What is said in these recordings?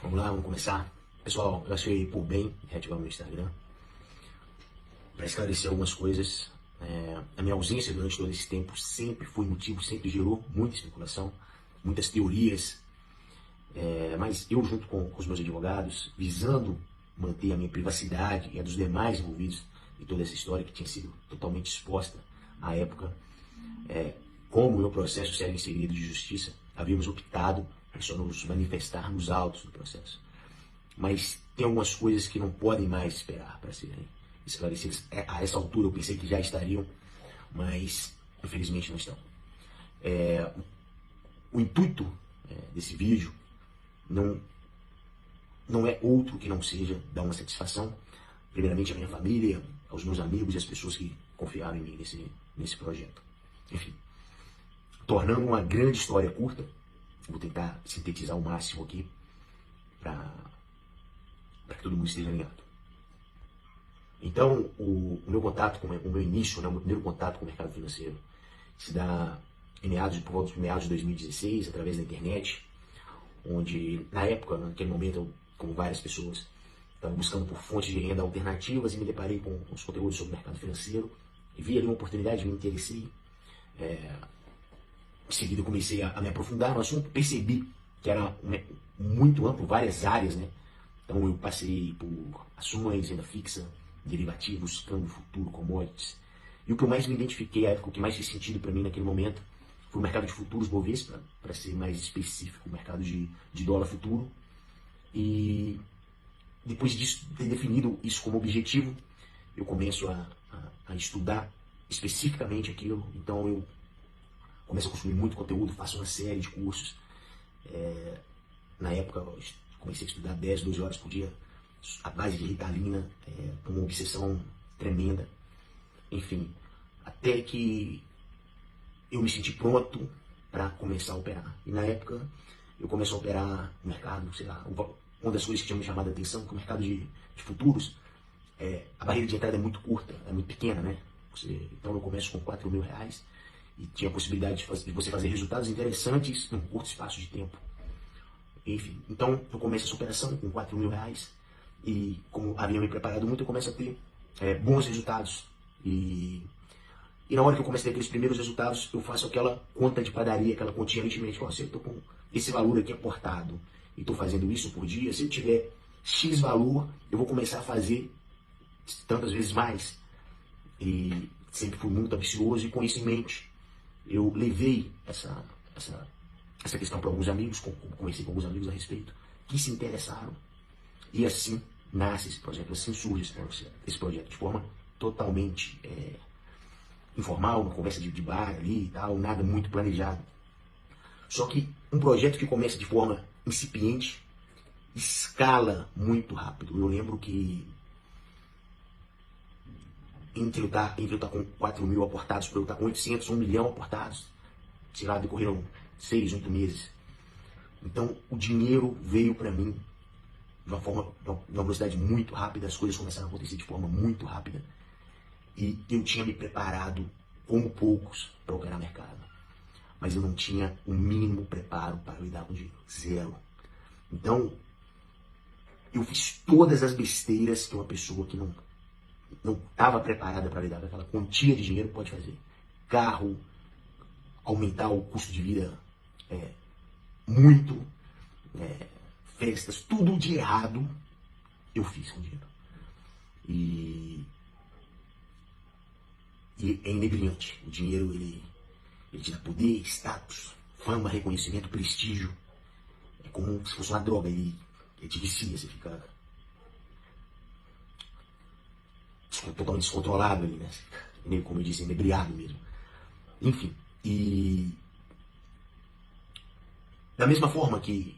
Vamos lá, vamos começar. Pessoal, eu achei por bem reativar o meu Instagram para esclarecer algumas coisas. A minha ausência durante todo esse tempo sempre foi motivo, sempre gerou muita especulação, muitas teorias, mas eu junto com os meus advogados, visando manter a minha privacidade e a dos demais envolvidos em toda essa história que tinha sido totalmente exposta à época, como o meu processo segue em segredo de justiça, havíamos optado por só nos manifestar nos autos do processo. Mas tem algumas coisas que não podem mais esperar para serem esclarecidas. A essa altura eu pensei que já estariam, mas infelizmente não estão. O intuito desse vídeo não é outro que não seja dar uma satisfação, primeiramente à minha família, aos meus amigos e às pessoas que confiaram em mim nesse projeto. Enfim, tornando uma grande história curta, vou tentar sintetizar o máximo aqui para que todo mundo esteja alinhado. Então, o meu contato, o meu início, o meu primeiro contato com o mercado financeiro se dá por volta de meados de 2016, através da internet, onde, na época, naquele momento, eu, como várias pessoas, estava buscando por fontes de renda alternativas e me deparei com os conteúdos sobre o mercado financeiro e vi ali uma oportunidade, me interessei. Em seguida, eu comecei a me aprofundar no assunto, percebi que era muito amplo, várias áreas, né? Então eu passei por ações, renda fixa, derivativos, câmbio futuro, commodities. E o que eu mais me identifiquei, a época, o que mais fez sentido para mim naquele momento, foi o mercado de futuros Bovespa, para ser mais específico, o mercado de dólar futuro. E depois disso, ter definido isso como objetivo, eu começo a estudar especificamente aquilo. Então eu começo a consumir muito conteúdo, faço uma série de cursos. Na época, eu comecei a estudar 10, 12 horas por dia, a base de Ritalina, com uma obsessão tremenda. Enfim, até que eu me senti pronto para começar a operar. E na época, eu comecei a operar no mercado, sei lá, uma das coisas que tinha me chamado a atenção, que o mercado de futuros, a barreira de entrada é muito curta, é muito pequena, né? Então eu começo com R$4.000 e tinha a possibilidade de você fazer resultados interessantes num curto espaço de tempo. Enfim, então eu começo essa operação com R$4.000 e, como havia me preparado muito, eu começo a ter bons resultados. E na hora que eu começo a ter aqueles primeiros resultados, eu faço aquela conta de padaria, aquela continha aritmética. Se eu estou com esse valor aqui aportado e estou fazendo isso por dia, se eu tiver X valor, eu vou começar a fazer tantas vezes mais. E sempre fui muito ambicioso e com isso em mente, eu levei essa questão para alguns amigos, conversei com alguns amigos a respeito, que se interessaram. E assim nasce esse projeto, assim surge esse projeto de forma totalmente informal, uma conversa de bar ali e tal, nada muito planejado. Só que um projeto que começa de forma incipiente, escala muito rápido. Eu lembro que entre eu estar com 4.000 aportados, para eu estar com 800, 1 milhão aportados, sei lá, decorreram 6, 8 meses. Então o dinheiro veio para mim de uma velocidade muito rápida, as coisas começaram a acontecer de forma muito rápida. E eu tinha me preparado como poucos para operar mercado. Mas eu não tinha o mínimo preparo para lidar com dinheiro. Zero. Então, eu fiz todas as besteiras que uma pessoa que não estava preparada para lidar com aquela quantia de dinheiro pode fazer. Carro, aumentar o custo de vida muito, festas, tudo de errado eu fiz com dinheiro. E é inebriante. O dinheiro, ele te dá poder, status, fama, reconhecimento, prestígio. É como se fosse uma droga, ele te vicia, você fica totalmente descontrolado ali, né? Como eu disse, inebriado mesmo. Enfim, e da mesma forma que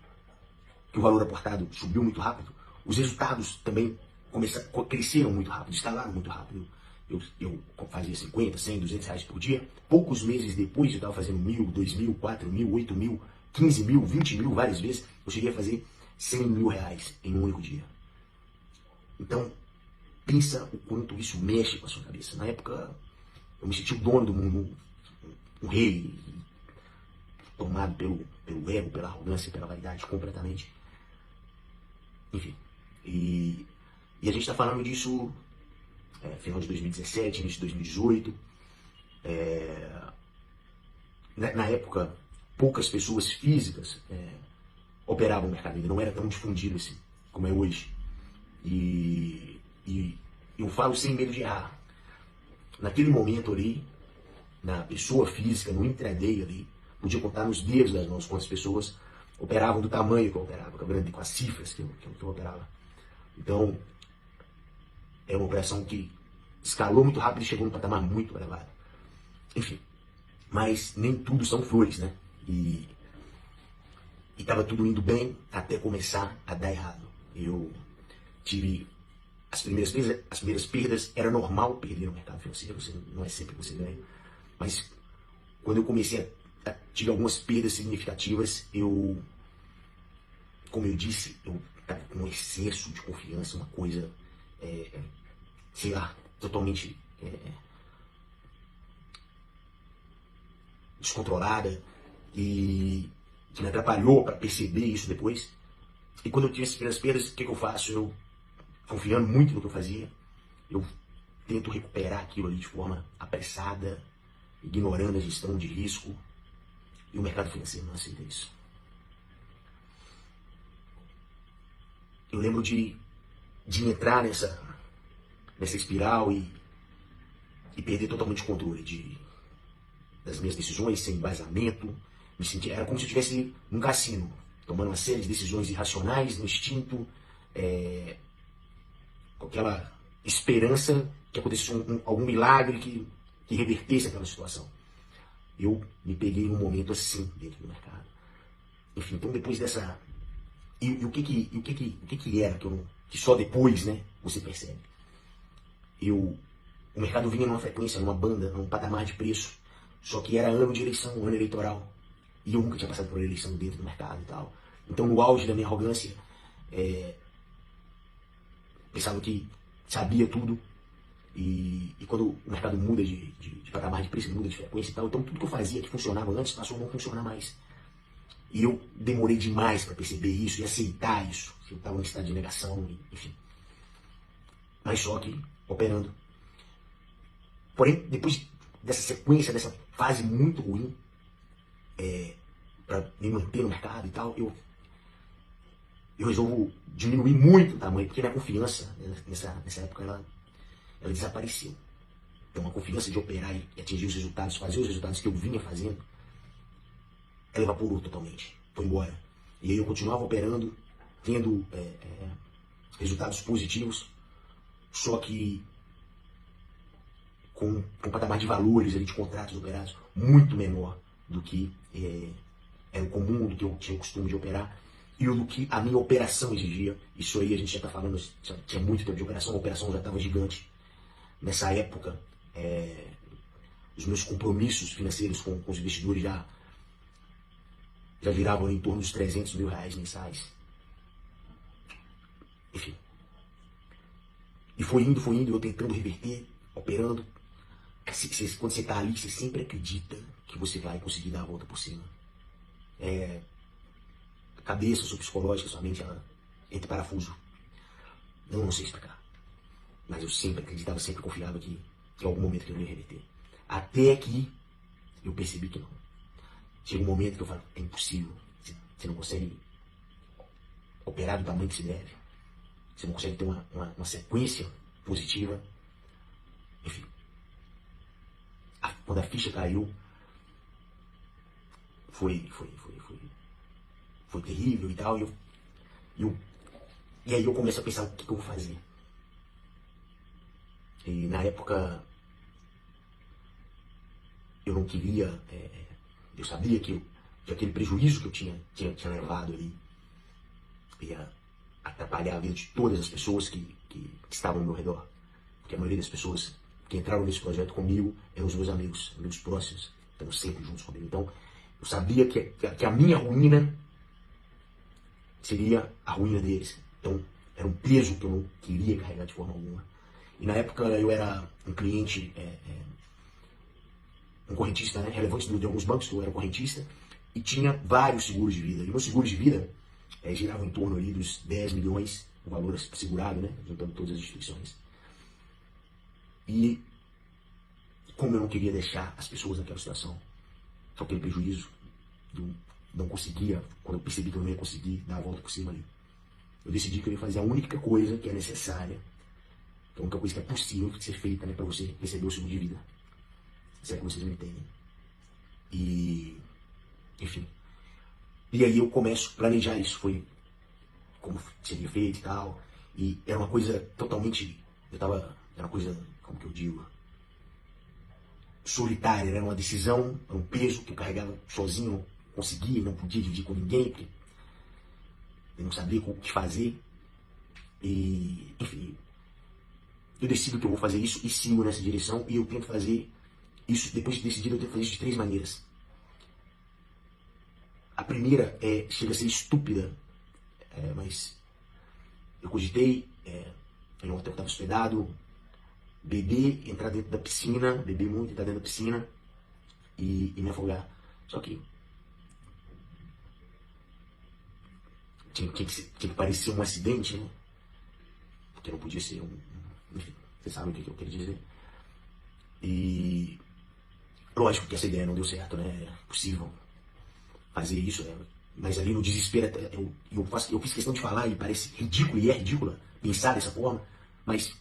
o valor aportado subiu muito rápido, os resultados também cresceram muito rápido, escalaram muito rápido. Eu fazia 50, 100, R$200 por dia. Poucos meses depois eu estava fazendo 1.000, 2.000, 4.000, 8.000, 15.000, 20.000, várias vezes. Eu cheguei a fazer R$100.000 em um único dia. Então, pensa o quanto isso mexe com a sua cabeça. Na época, eu me senti o dono do mundo, um rei, tomado pelo ego, pela arrogância, pela vaidade completamente. Enfim, e a gente está falando disso final de 2017, início de 2018. Na época, poucas pessoas físicas operavam o mercado, ainda não era tão difundido assim como é hoje. E eu falo sem medo de errar. Naquele momento ali, na pessoa física, no intraday ali, podia contar nos dedos das mãos quantas pessoas operavam do tamanho que eu operava, com as cifras que eu operava. Então, é uma operação que escalou muito rápido e chegou num patamar muito elevado. Enfim, mas nem tudo são flores, né? E estava tudo indo bem até começar a dar errado. Eu tive as primeiras perdas, era normal perder no mercado financeiro, não é sempre que você ganha. Mas quando eu comecei tive algumas perdas significativas, como eu disse, eu estava com um excesso de confiança, uma coisa, sei lá, totalmente descontrolada e que me atrapalhou para perceber isso depois. E quando eu tive essas primeiras perdas, o que eu faço? Eu, confiando muito no que eu fazia, eu tento recuperar aquilo ali de forma apressada, ignorando a gestão de risco, e o mercado financeiro não aceita isso. Eu lembro de entrar nessa espiral e perder totalmente o controle das minhas decisões, sem embasamento. Era como se eu estivesse num cassino, tomando uma série de decisões irracionais, no instinto, com aquela esperança que acontecesse algum milagre que revertesse aquela situação. Eu me peguei num momento assim dentro do mercado. Enfim, então depois dessa... E o que era que só depois, né, você percebe? O mercado vinha numa frequência, numa banda, num patamar de preço, só que era ano de eleição, ano eleitoral. E eu nunca tinha passado por eleição dentro do mercado e tal. Então, no auge da minha arrogância, pensava que sabia tudo. E quando o mercado muda de patamar de preço, muda de frequência e tal, então tudo que eu fazia que funcionava antes passou a não funcionar mais. E eu demorei demais para perceber isso e aceitar isso. Eu estava em estado de negação, enfim. Mas só que operando. Porém, depois dessa sequência, dessa fase muito ruim, para me manter no mercado e tal, eu resolvo diminuir muito o tamanho, porque minha confiança, nessa época, ela desapareceu. Então, a confiança de operar e atingir os resultados, fazer os resultados que eu vinha fazendo, ela evaporou totalmente, foi embora. E aí eu continuava operando, tendo resultados positivos, só que com um patamar de valores ali, de contratos operados muito menor do que era o comum, do que eu tinha o costume de operar, e do que a minha operação exigia. Isso aí a gente já está falando, já tinha muito tempo de operação, a operação já estava gigante. Nessa época, os meus compromissos financeiros com os investidores já viravam em torno dos 300 mil reais mensais. Enfim. E foi indo, eu tentando reverter, operando. Quando você está ali, você sempre acredita que você vai conseguir dar a volta por cima. A cabeça, sua psicológica, sua mente, ela entra em parafuso. Não sei explicar. Mas eu sempre acreditava, sempre confiava que em algum momento que eu ia reverter. Até que eu percebi que não. Chega um momento que eu falo, é impossível. Você não consegue operar do tamanho que se deve. Você não consegue ter uma sequência positiva. Enfim. Quando a ficha caiu, foi terrível e tal. E aí eu começo a pensar o que eu vou fazer. E na época eu não queria, eu sabia que aquele prejuízo que eu tinha levado ali ia atrapalhar a vida de todas as pessoas que estavam ao meu redor. Porque a maioria das pessoas que entraram nesse projeto comigo eram os meus amigos próximos, estavam sempre juntos comigo. Então eu sabia que a minha ruína seria a ruína deles. Então era um peso que eu não queria carregar de forma alguma. E na época eu era um cliente, um correntista, né, relevante de alguns bancos, que eu era correntista, e tinha vários seguros de vida. E meus seguros de vida giravam em torno ali dos 10 milhões o valor segurado, né? Juntando todas as instituições. E como eu não queria deixar as pessoas naquela situação, com aquele prejuízo, eu não conseguia, quando eu percebi que eu não ia conseguir dar a volta por cima ali, eu decidi que eu ia fazer a única coisa que é necessária, a única coisa que é possível de ser feita, né, para você receber o segundo de vida. Se é que vocês me entendem. E, enfim. E aí eu começo a planejar isso, foi como seria feito e tal. E era uma coisa totalmente, era uma coisa, como que eu digo, solitária, era uma decisão, era um peso que eu carregava sozinho, não conseguia, não podia dividir com ninguém, porque eu não sabia o que fazer. E, enfim, eu decido que eu vou fazer isso e sigo nessa direção, e eu tento fazer isso, depois de decidido, eu tento fazer isso de 3 maneiras. A primeira chega a ser estúpida, mas eu cogitei, em um hotel que estava hospedado, beber, entrar dentro da piscina, beber muito, entrar dentro da piscina e me afogar. Só que tinha que parecer um acidente, né? Porque não podia ser enfim, vocês sabem o que eu quero dizer. E lógico que essa ideia não deu certo, né? É possível fazer isso, né? Mas ali no desespero, eu fiz questão de falar e parece ridículo, e é ridícula pensar dessa forma, mas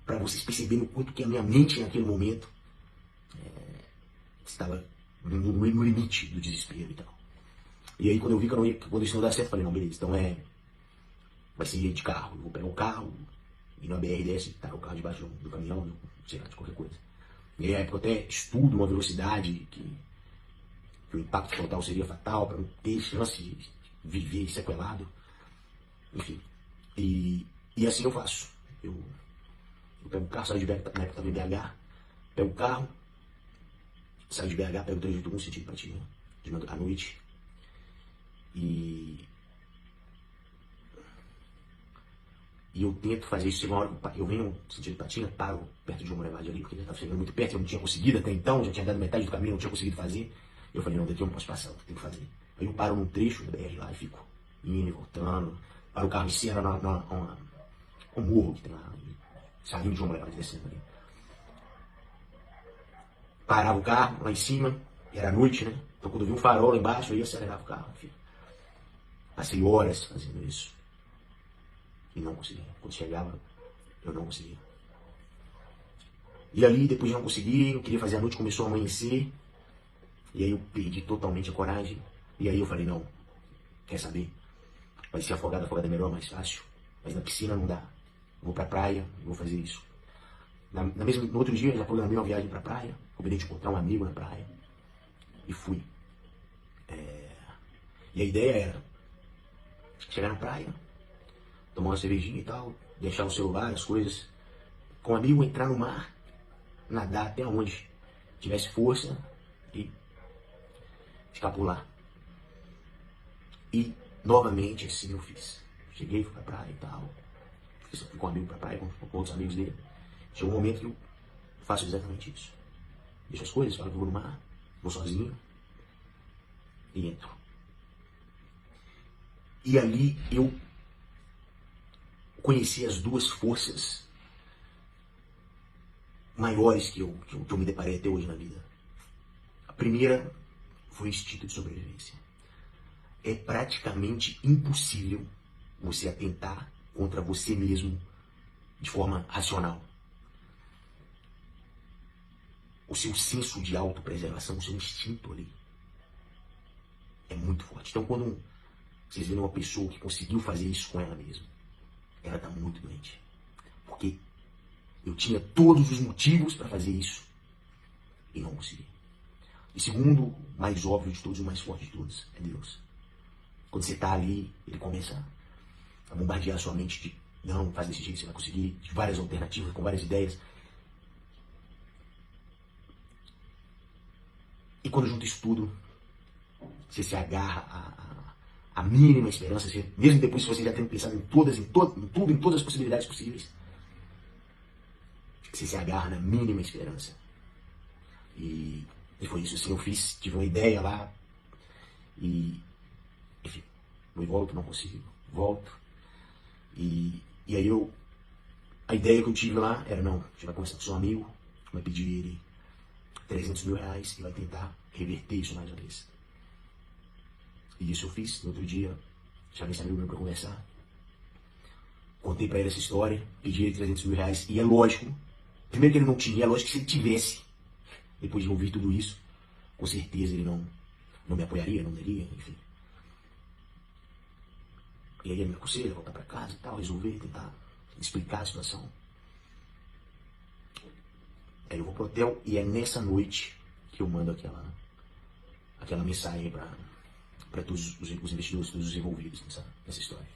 para vocês perceberem o quanto que a minha mente naquele momento estava no limite do desespero e tal. E aí quando eu vi que quando isso não dá certo, eu falei, não, beleza, então vai ser de carro, eu vou pegar o carro e na BR desce, tá o carro debaixo do caminhão, sei lá, de qualquer coisa. E aí eu até estudo uma velocidade que o impacto frontal seria fatal, para não ter chance de viver sequelado. Enfim. E assim eu faço. Eu pego o carro, saio de BH, na época estava em BH, pego o carro, saio de BH, pego o 381 sentido Patinga, à noite. E eu tento fazer isso. Chega uma hora que eu venho no sentido Patinga, paro perto de uma Levade ali, porque já estava chegando muito perto, eu não tinha conseguido até então, já tinha dado metade do caminho, não tinha conseguido fazer. Eu falei, não, daqui eu não posso passar, eu tenho que fazer. Aí eu paro num trecho da BR lá e fico indo e voltando, paro o carro em cena um morro que tem lá, saindo de uma Levade descendo ali. Parava o carro lá em cima, era noite, né? Então quando eu vi um farol lá embaixo, eu ia acelerar o carro, enfim. Passei horas fazendo isso. E não conseguia. Quando chegava, eu não conseguia. E ali, depois de não conseguir, eu queria fazer a noite, começou a amanhecer. E aí eu perdi totalmente a coragem. E aí eu falei, não, quer saber? Vai ser afogado é melhor, mais fácil. Mas na piscina não dá. Vou pra praia, vou fazer isso. No outro dia, eu já programei uma viagem pra praia. Combinei de encontrar um amigo na praia. E fui. E a ideia era chegar na praia, tomar uma cervejinha e tal, deixar o celular, as coisas. Com um amigo, entrar no mar, nadar até onde tivesse força e ficar por lá. E novamente assim eu fiz. Cheguei, fui pra praia e tal. Fui com um amigo pra praia, com outros amigos dele. Chegou um momento que eu faço exatamente isso. Deixo as coisas, falo que vou no mar, vou sozinho e entro. E ali eu conheci as duas forças maiores que eu me deparei até hoje na vida. A primeira foi o instinto de sobrevivência. É praticamente impossível você atentar contra você mesmo de forma racional. O seu senso de autopreservação, o seu instinto ali é muito forte. Então quando vocês verem uma pessoa que conseguiu fazer isso com ela mesma, ela está muito doente. Porque eu tinha todos os motivos para fazer isso e não consegui. E segundo, o mais óbvio de todos, o mais forte de todos, é Deus. Quando você está ali, ele começa a bombardear a sua mente de não, faz desse jeito, você vai conseguir, de várias alternativas, com várias ideias. E quando junta isso tudo, você se agarra à mínima esperança, mesmo depois que você já tem pensado em todas as possibilidades possíveis, você se agarra na mínima esperança. E foi isso, assim, eu fiz, tive uma ideia lá, e, enfim, eu volto, não consigo, volto. E aí a ideia que eu tive lá era, não, a gente vai conversar com seu amigo, vai pedir ele 300 mil reais e vai tentar reverter isso mais uma vez. E isso eu fiz. No outro dia, chamei esse amigo meu pra conversar. Contei pra ele essa história, pedi ele 300 mil reais. E é lógico, primeiro que ele não tinha, é lógico que se ele tivesse, depois de ouvir tudo isso, com certeza ele não me apoiaria, não daria, enfim. E aí ele me aconselha, voltar pra casa e tal, resolver, tentar explicar a situação. Aí eu vou pro hotel e é nessa noite que eu mando aquela mensagem para todos os investidores, todos os envolvidos nessa história.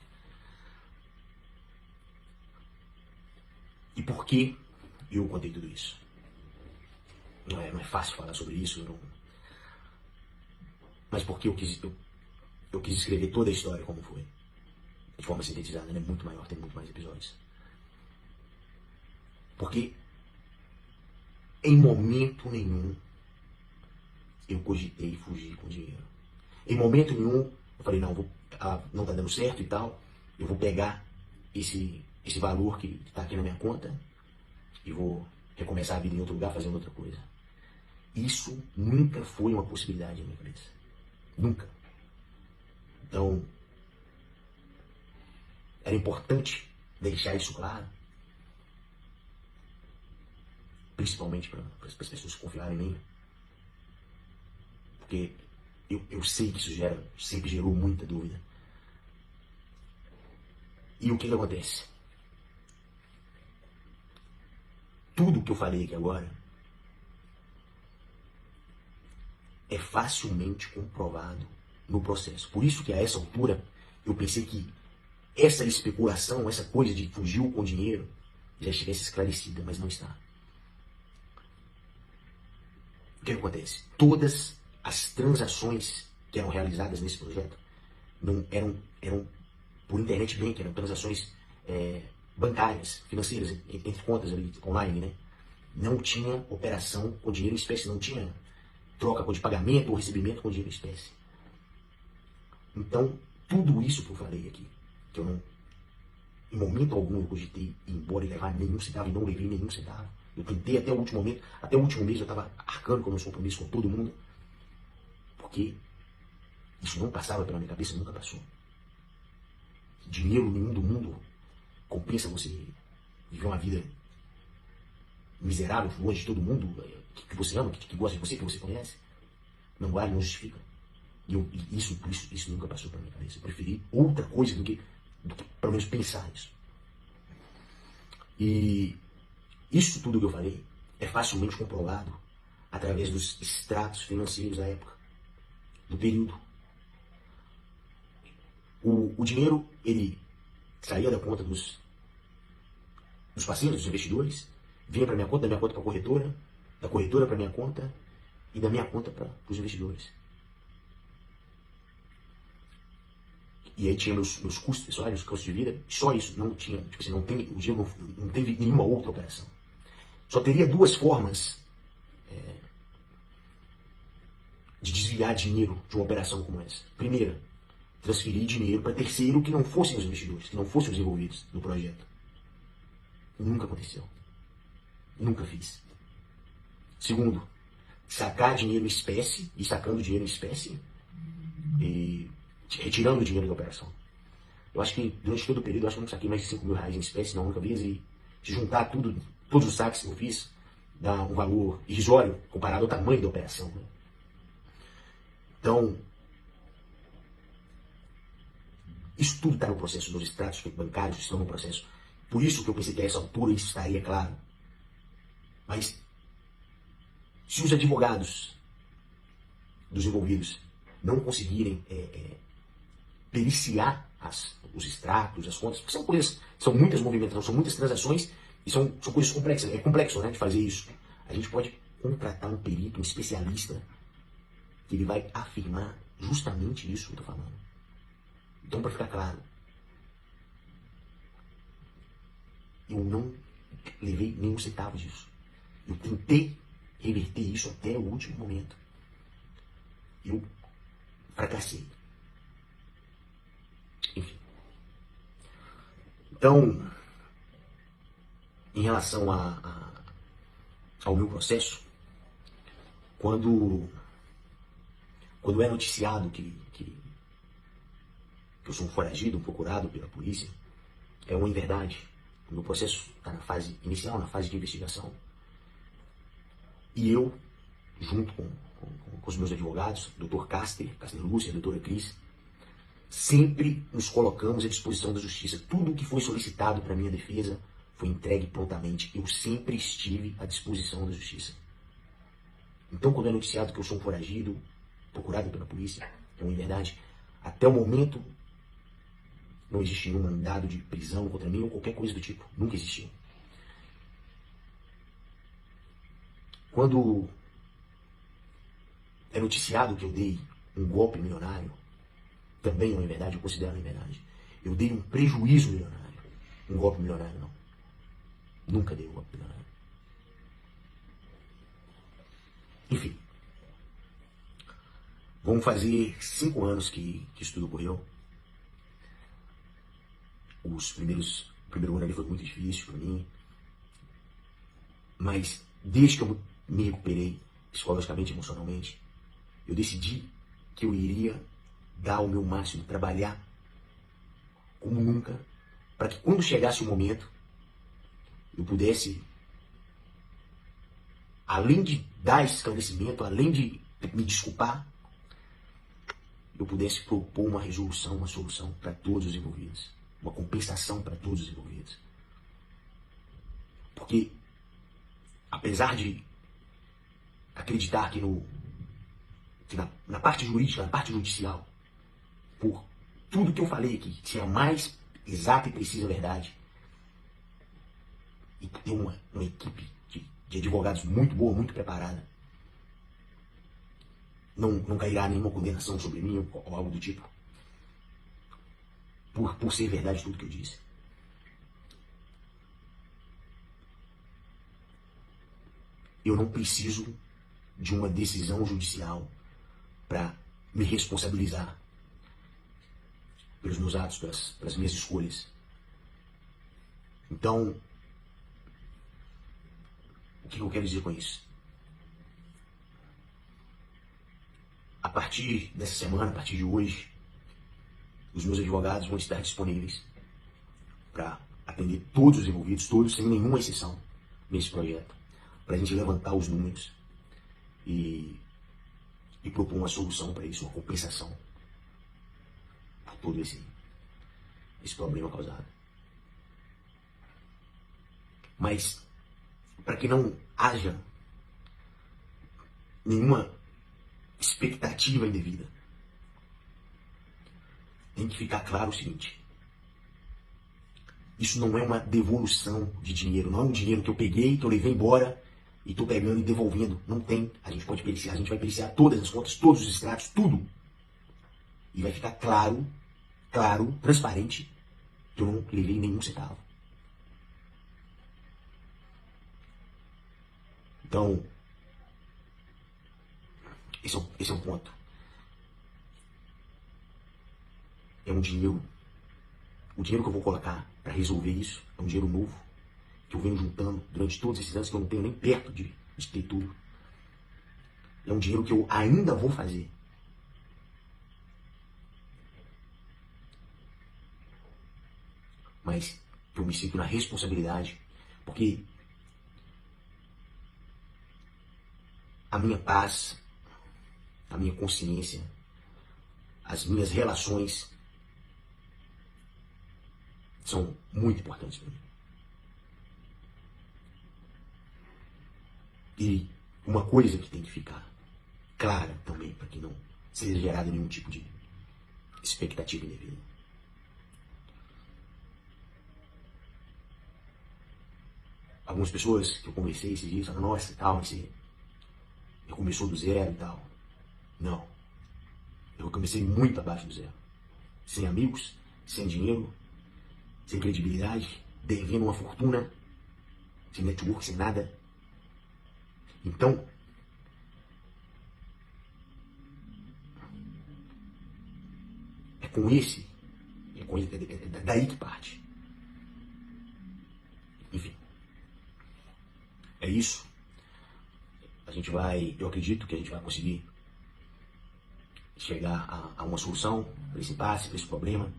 E por que eu contei tudo isso? Não é fácil falar sobre isso, mas porque eu quis escrever toda a história como foi. De forma sintetizada, né? Muito maior, tem muito mais episódios. Porque em momento nenhum eu cogitei fugir com dinheiro. Em momento nenhum eu falei, não, não tá dando certo e tal, eu vou pegar esse valor que tá aqui na minha conta e vou recomeçar a vida em outro lugar fazendo outra coisa. Isso nunca foi uma possibilidade na minha cabeça. Nunca. Então, era importante deixar isso claro, principalmente para as pessoas confiarem em mim, porque eu sei que isso sempre gerou muita dúvida. E o que acontece? Tudo que eu falei aqui agora é facilmente comprovado no processo. Por isso que a essa altura eu pensei que essa especulação, essa coisa de fugiu com dinheiro, já estivesse esclarecida, mas não está. O que acontece? Todas as transações que eram realizadas nesse projeto não eram por internet banking, eram transações bancárias, financeiras, entre contas ali, online, né? Não tinha operação com dinheiro em espécie, não tinha troca de pagamento ou recebimento com dinheiro em espécie. Então, tudo isso que eu falei aqui, que eu não, em momento algum eu cogitei ir embora e levar nenhum centavo, e não levei nenhum centavo. Eu tentei até o último momento, até o último mês eu estava arcando com meus compromissos com todo mundo, porque isso não passava pela minha cabeça, nunca passou. Dinheiro nenhum do mundo compensa você viver uma vida miserável, longe de todo mundo, que você ama, que gosta de você, que você conhece. Não vale, não justifica. E isso nunca passou pela minha cabeça. Eu preferi outra coisa do que pelo menos pensar nisso. E isso tudo que eu falei é facilmente comprovado através dos extratos financeiros da época, do período. O dinheiro, ele saía da conta dos parceiros, dos investidores, vinha para minha conta, da minha conta para a corretora, da corretora para minha conta e da minha conta para os investidores. E aí tinha meus custos pessoais, meus custos de vida, só isso, não tinha, tipo assim, o dinheiro não teve nenhuma outra operação. Só teria duas formas de desviar dinheiro de uma operação como essa. Primeira, transferir dinheiro para terceiro que não fossem os investidores, que não fossem os envolvidos no projeto. Nunca aconteceu. Nunca fiz. Segundo, sacar dinheiro em espécie, e sacando dinheiro em espécie, e retirando o dinheiro da operação. Eu acho que durante todo o período, eu acho que eu não saquei mais de 5 mil reais em espécie na única vez, e se juntar todos os saques que eu fiz, dá um valor irrisório comparado ao tamanho da operação. Né? Então, isso tudo está no processo dos extratos bancários, estão no processo. Por isso que eu pensei que a essa altura isso estaria claro. Mas, se os advogados dos envolvidos não conseguirem periciar os extratos, as contas, porque são coisas, são muitas movimentações, são muitas transações e são coisas complexas. É complexo, né, de fazer isso. A gente pode contratar um perito, um especialista, que ele vai afirmar justamente isso que eu estou falando. Então, para ficar claro, eu não levei nenhum centavo disso. Eu tentei reverter isso até o último momento. Eu fracassei. Enfim. Então, em relação ao meu processo, quando é noticiado que eu sou um foragido, um procurado pela polícia, é uma inverdade. O meu processo está na fase inicial, na fase de investigação. E eu, junto com os meus advogados, Dr. Caster Lúcia, doutora Cris, sempre nos colocamos à disposição da justiça. Tudo o que foi solicitado para minha defesa foi entregue prontamente. Eu sempre estive à disposição da justiça. Então, quando é noticiado que eu sou um foragido, procurado pela polícia, é uma inverdade. Até o momento, não existe nenhum mandado de prisão contra mim ou qualquer coisa do tipo. Nunca existiu. Quando é noticiado que eu dei um golpe milionário, também é uma inverdade, eu considero uma inverdade. Eu dei um prejuízo milionário. Um golpe milionário, não. Nunca dei um golpe milionário. Enfim. Vamos fazer 5 anos que isso tudo ocorreu. O primeiro ano ali foi muito difícil para mim. Mas desde que eu me recuperei psicologicamente, emocionalmente, eu decidi que eu iria dar o meu máximo, trabalhar como nunca, para que quando chegasse o momento, eu pudesse, além de dar esclarecimento, além de me desculpar, eu pudesse propor uma resolução, uma solução para todos os envolvidos, uma compensação para todos os envolvidos. Porque, apesar de acreditar que na parte jurídica, na parte judicial, por tudo que eu falei aqui, ser a mais exata e precisa verdade, e ter uma equipe de advogados muito boa, muito preparada, não cairá nenhuma condenação sobre mim ou algo do tipo, por ser verdade tudo que eu disse. Eu não preciso de uma decisão judicial para me responsabilizar pelos meus atos, pelas minhas escolhas. Então, o que eu quero dizer com isso? A partir dessa semana, a partir de hoje, os meus advogados vão estar disponíveis para atender todos os envolvidos, todos, sem nenhuma exceção, nesse projeto, para a gente levantar os números e propor uma solução para isso, uma compensação por todo esse problema causado. Mas, para que não haja nenhuma expectativa indevida, tem que ficar claro o seguinte: isso não é uma devolução de dinheiro, não é um dinheiro que eu peguei, que eu levei embora e estou pegando e devolvendo. Não tem. A gente pode periciar, a gente vai periciar todas as contas, todos os extratos, tudo. E vai ficar claro, transparente, que eu não levei nenhum centavo. Então, esse é um ponto. É um dinheiro. O dinheiro que eu vou colocar para resolver isso é um dinheiro novo, que eu venho juntando durante todos esses anos, que eu não tenho nem perto de ter tudo. É um dinheiro que eu ainda vou fazer. Mas eu me sinto na responsabilidade, porque a minha paz, a minha consciência, as minhas relações são muito importantes para mim. E uma coisa que tem que ficar clara também, para que não seja gerada nenhum tipo de expectativa indevida. Algumas pessoas que eu conversei esses dias falaram: nossa, tal, você começou do zero e tal. Não. Eu comecei muito abaixo do zero. Sem amigos, sem dinheiro, sem credibilidade, devendo uma fortuna, sem network, sem nada. Então, é daí que parte. é isso. Eu acredito que a gente vai conseguir chegar a uma solução para esse impasse, para esse problema.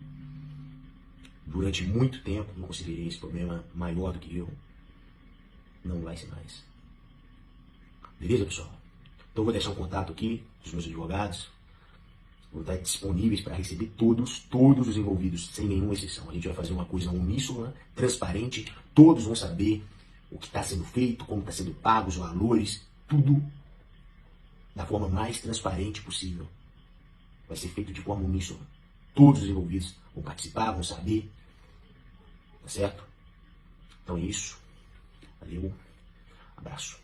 Durante muito tempo não conseguirei esse problema maior do que eu. Não vai ser mais. Beleza, pessoal? Então vou deixar um contato aqui dos meus advogados. Vão estar disponíveis para receber todos os envolvidos, sem nenhuma exceção. A gente vai fazer uma coisa uníssona, transparente, todos vão saber o que está sendo feito, como está sendo pago, os valores, tudo da forma mais transparente possível. Vai ser feito de forma uníssona. Todos os envolvidos vão participar, vão saber. Tá certo? Então é isso. Valeu. Abraço.